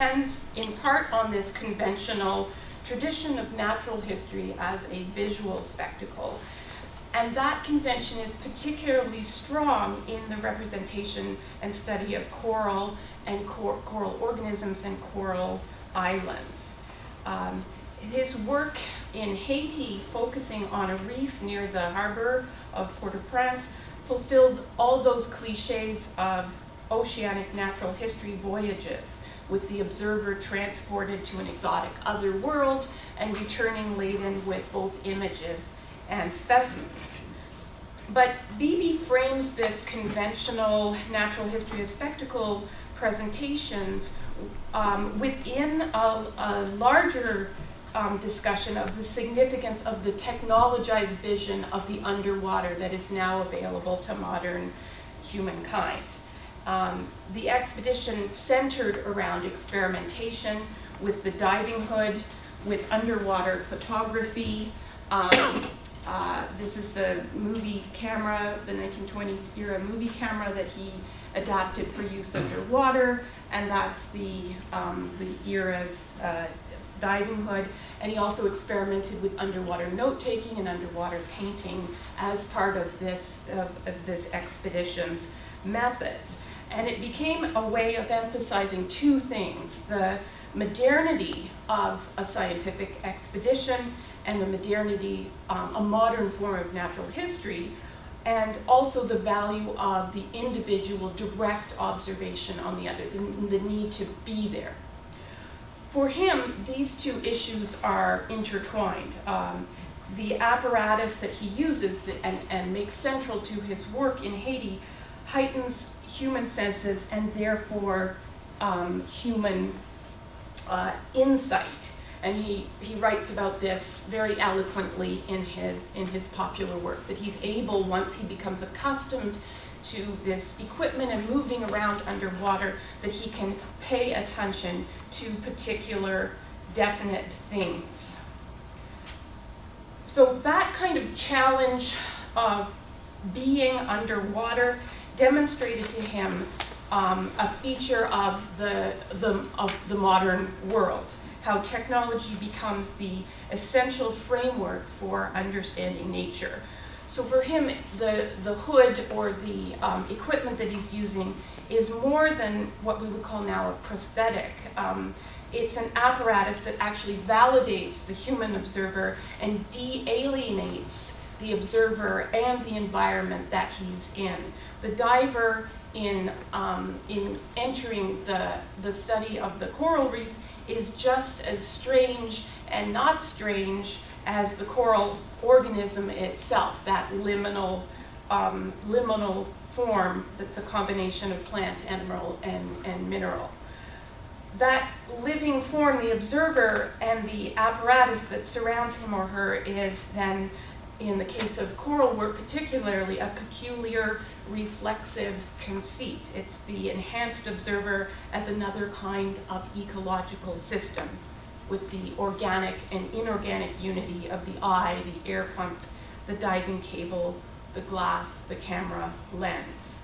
depends in part on this conventional tradition of natural history as a visual spectacle. And that convention is particularly strong in the representation and study of coral and coral organisms and coral islands. His work in Haiti, focusing on a reef near the harbor of Port-au-Prince, fulfilled all those cliches of oceanic natural history voyages, with the observer transported to an exotic other world and returning laden with both images and specimens. But Beebe frames this conventional natural history of spectacle presentations within a larger discussion of the significance of the technologized vision of the underwater that is now available to modern humankind. The expedition centered around experimentation with the diving hood, with underwater photography. This is the movie camera, the 1920s era movie camera that he adapted for use underwater, and that's the era's diving hood. And he also experimented with underwater note-taking and underwater painting as part of this expedition's methods. And it became a way of emphasizing two things: the modernity of a scientific expedition and the modernity, a modern form of natural history, and also the value of the individual direct observation on the other, the need to be there. For him, these two issues are intertwined. The apparatus that he uses and makes central to his work in Haiti heightens human senses and therefore human insight. And he writes about this very eloquently in his popular works, that he's able, once he becomes accustomed to this equipment and moving around underwater, that he can pay attention to particular definite things. So that kind of challenge of being underwater demonstrated to him a feature of the modern world, how technology becomes the essential framework for understanding nature. So for him, the hood or the equipment that he's using is more than what we would call now a prosthetic. It's an apparatus that actually validates the human observer and de-alienates the observer and the environment that he's in. The diver, in entering the study of the coral reef, is just as strange and not strange as the coral organism itself, that liminal form that's a combination of plant, animal, and mineral. That living form, the observer, and the apparatus that surrounds him or her is then, in the case of coral work particularly, a peculiar reflexive conceit. It's the enhanced observer as another kind of ecological system, with the organic and inorganic unity of the eye, the air pump, the diving cable, the glass, the camera lens.